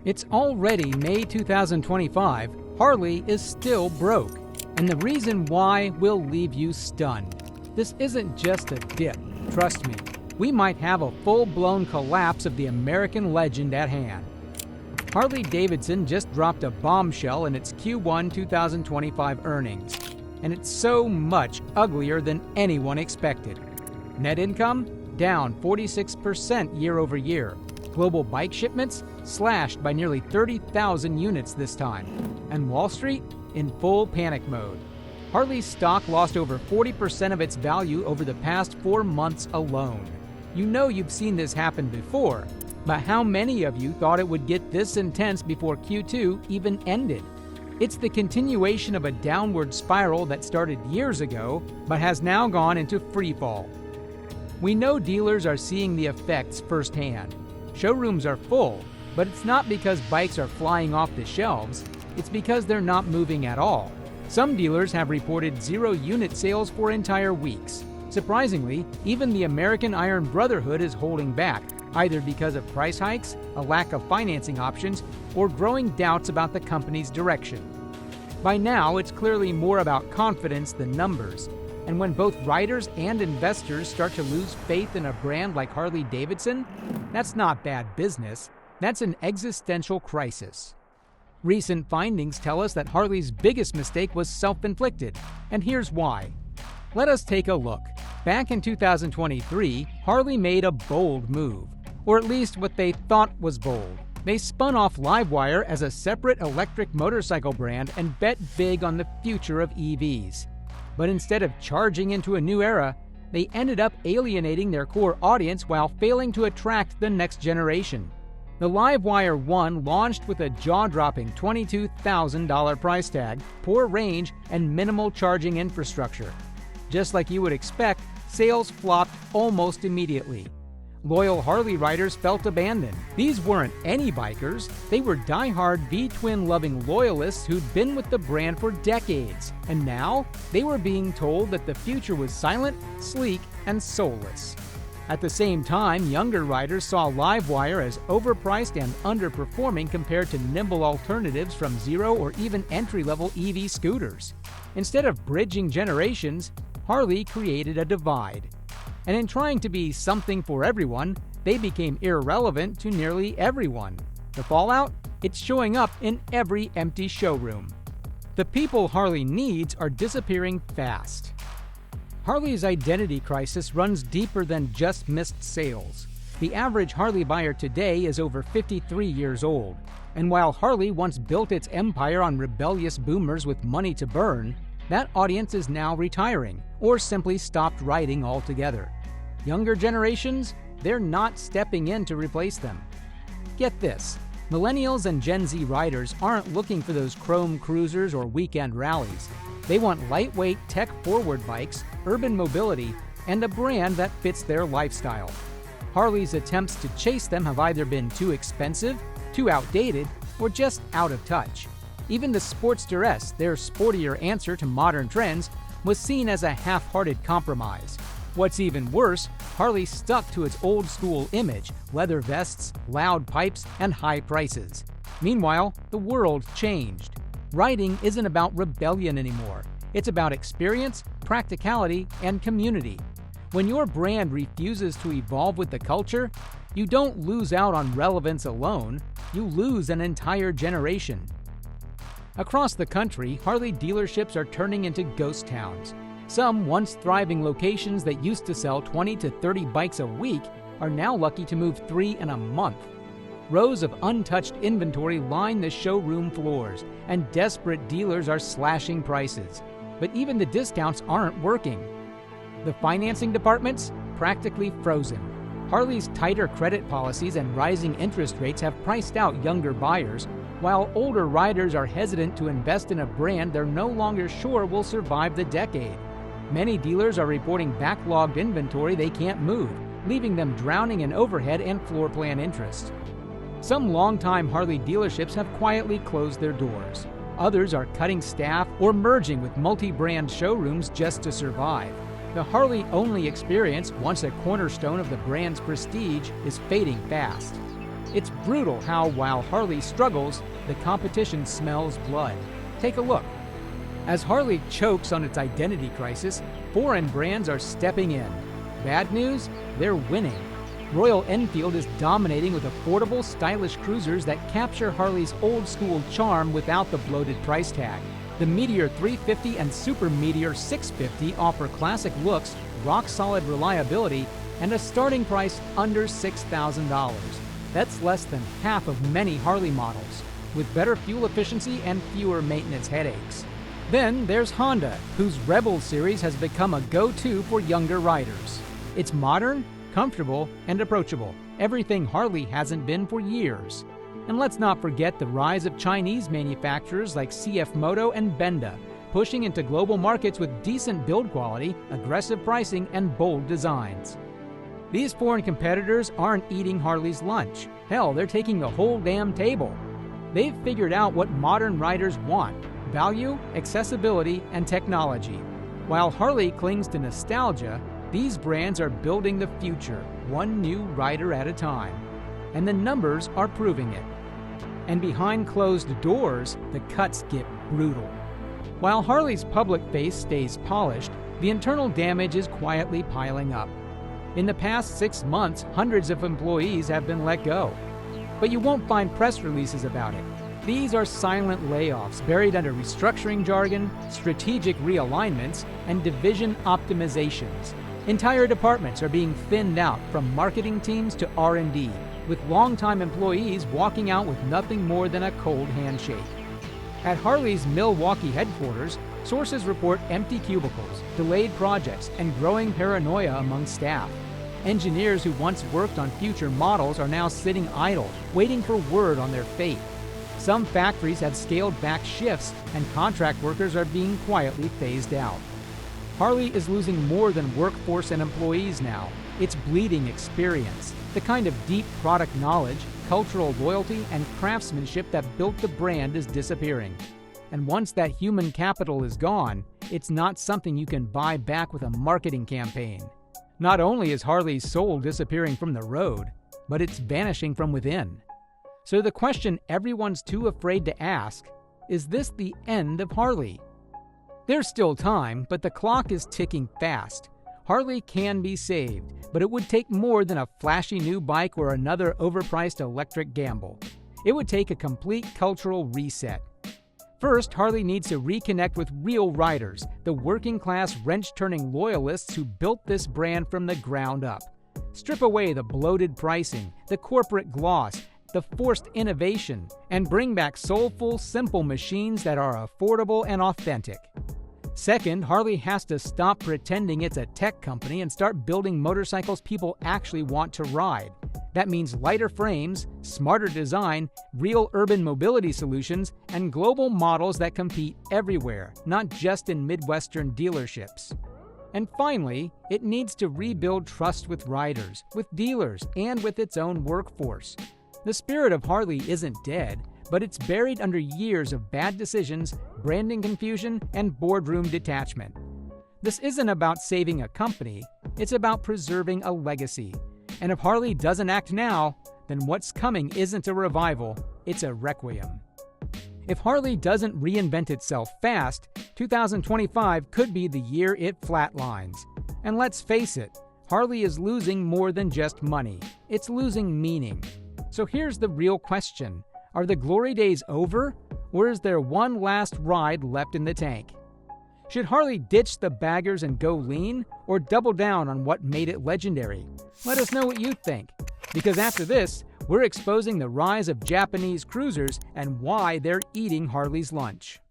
It's already May 2025, Harley is still broke, and the reason why will leave you stunned. This isn't just a dip, trust me. We might have a full-blown collapse of the American legend at hand. Harley-Davidson just dropped a bombshell in its Q1 2025 earnings, and it's so much uglier than anyone expected. Net income down 46% year over year. Global bike shipments slashed by nearly 30,000 units this time, and Wall Street in full panic mode. Harley's stock lost over 40% of its value over the past 4 months alone. You know you've seen this happen before, but how many of you thought it would get this intense before Q2 even ended? It's the continuation of a downward spiral that started years ago, but has now gone into freefall. We know dealers are seeing the effects firsthand. Showrooms are full, but it's not because bikes are flying off the shelves, it's because they're not moving at all. Some dealers have reported 0 unit sales for entire weeks. Surprisingly, even the American Iron Brotherhood is holding back, either because of price hikes, a lack of financing options, or growing doubts about the company's direction. By now, it's clearly more about confidence than numbers, and when both riders and investors start to lose faith in a brand like Harley-Davidson, that's not bad business, that's an existential crisis. Recent findings tell us that Harley's biggest mistake was self-inflicted, and here's why. Let us take a look. Back in 2023, Harley made a bold move, or at least what they thought was bold. They spun off LiveWire as a separate electric motorcycle brand and bet big on the future of EVs. But instead of charging into a new era, they ended up alienating their core audience while failing to attract the next generation. The LiveWire 1 launched with a jaw-dropping $22,000 price tag, poor range, and minimal charging infrastructure. Just like you would expect, sales flopped almost immediately. Loyal Harley riders felt abandoned. These weren't any bikers, they were die-hard V-twin-loving loyalists who'd been with the brand for decades, and now they were being told that the future was silent, sleek, and soulless. At the same time, younger riders saw LiveWire as overpriced and underperforming compared to nimble alternatives from zero or even entry-level EV scooters. Instead of bridging generations, Harley created a divide. And in trying to be something for everyone, they became irrelevant to nearly everyone. The fallout? It's showing up in every empty showroom. The people Harley needs are disappearing fast. Harley's identity crisis runs deeper than just missed sales. The average Harley buyer today is over 53 years old. And while Harley once built its empire on rebellious boomers with money to burn, that audience is now retiring, or simply stopped riding altogether. Younger generations, they're not stepping in to replace them. Get this, millennials and Gen Z riders aren't looking for those chrome cruisers or weekend rallies. They want lightweight, tech-forward bikes, urban mobility, and a brand that fits their lifestyle. Harley's attempts to chase them have either been too expensive, too outdated, or just out of touch. Even the Sportster S, their sportier answer to modern trends, was seen as a half-hearted compromise. What's even worse, Harley stuck to its old-school image, leather vests, loud pipes, and high prices. Meanwhile, the world changed. Riding isn't about rebellion anymore. It's about experience, practicality, and community. When your brand refuses to evolve with the culture, you don't lose out on relevance alone, you lose an entire generation. Across the country, Harley dealerships are turning into ghost towns. Some once thriving locations that used to sell 20 to 30 bikes a week are now lucky to move 3 in a month. Rows of untouched inventory line the showroom floors, and desperate dealers are slashing prices. But even the discounts aren't working. The financing department's practically frozen. Harley's tighter credit policies and rising interest rates have priced out younger buyers, while older riders are hesitant to invest in a brand they're no longer sure will survive the decade. Many dealers are reporting backlogged inventory they can't move, leaving them drowning in overhead and floor plan interest. Some longtime Harley dealerships have quietly closed their doors. Others are cutting staff or merging with multi-brand showrooms just to survive. The Harley-only experience, once a cornerstone of the brand's prestige, is fading fast. It's brutal how, while Harley struggles, the competition smells blood. Take a look. As Harley chokes on its identity crisis, foreign brands are stepping in. Bad news? They're winning. Royal Enfield is dominating with affordable, stylish cruisers that capture Harley's old-school charm without the bloated price tag. The Meteor 350 and Super Meteor 650 offer classic looks, rock-solid reliability, and a starting price under $6,000. That's less than half of many Harley models, with better fuel efficiency and fewer maintenance headaches. Then there's Honda, whose Rebel series has become a go-to for younger riders. It's modern, comfortable, and approachable, everything Harley hasn't been for years. And let's not forget the rise of Chinese manufacturers like CFMoto and Benda, pushing into global markets with decent build quality, aggressive pricing, and bold designs. These foreign competitors aren't eating Harley's lunch. Hell, they're taking the whole damn table. They've figured out what modern riders want: value, accessibility, and technology. While Harley clings to nostalgia, these brands are building the future, one new rider at a time. And the numbers are proving it. And behind closed doors, the cuts get brutal. While Harley's public face stays polished, the internal damage is quietly piling up. In the past 6 months, hundreds of employees have been let go. But you won't find press releases about it. These are silent layoffs buried under restructuring jargon, strategic realignments, and division optimizations. Entire departments are being thinned out, from marketing teams to R&D, with longtime employees walking out with nothing more than a cold handshake. At Harley's Milwaukee headquarters, sources report empty cubicles, delayed projects, and growing paranoia among staff. Engineers who once worked on future models are now sitting idle, waiting for word on their fate. Some factories have scaled back shifts, and contract workers are being quietly phased out. Harley is losing more than workforce and employees now. It's bleeding experience. The kind of deep product knowledge, cultural loyalty, and craftsmanship that built the brand is disappearing. And once that human capital is gone, it's not something you can buy back with a marketing campaign. Not only is Harley's soul disappearing from the road, but it's vanishing from within. So the question everyone's too afraid to ask, is this the end of Harley? There's still time, but the clock is ticking fast. Harley can be saved, but it would take more than a flashy new bike or another overpriced electric gamble. It would take a complete cultural reset. First, Harley needs to reconnect with real riders, the working-class, wrench-turning loyalists who built this brand from the ground up. Strip away the bloated pricing, the corporate gloss, the forced innovation, and bring back soulful, simple machines that are affordable and authentic. Second, Harley has to stop pretending it's a tech company and start building motorcycles people actually want to ride. That means lighter frames, smarter design, real urban mobility solutions, and global models that compete everywhere, not just in Midwestern dealerships. And finally, it needs to rebuild trust with riders, with dealers, and with its own workforce. The spirit of Harley isn't dead, but it's buried under years of bad decisions, branding confusion, and boardroom detachment. This isn't about saving a company, it's about preserving a legacy. And if Harley doesn't act now, then what's coming isn't a revival, it's a requiem. If Harley doesn't reinvent itself fast, 2025 could be the year it flatlines. And let's face it, Harley is losing more than just money. It's losing meaning. So here's the real question. Are the glory days over, or is there one last ride left in the tank? Should Harley ditch the baggers and go lean, or double down on what made it legendary? Let us know what you think, because after this, we're exposing the rise of Japanese cruisers and why they're eating Harley's lunch.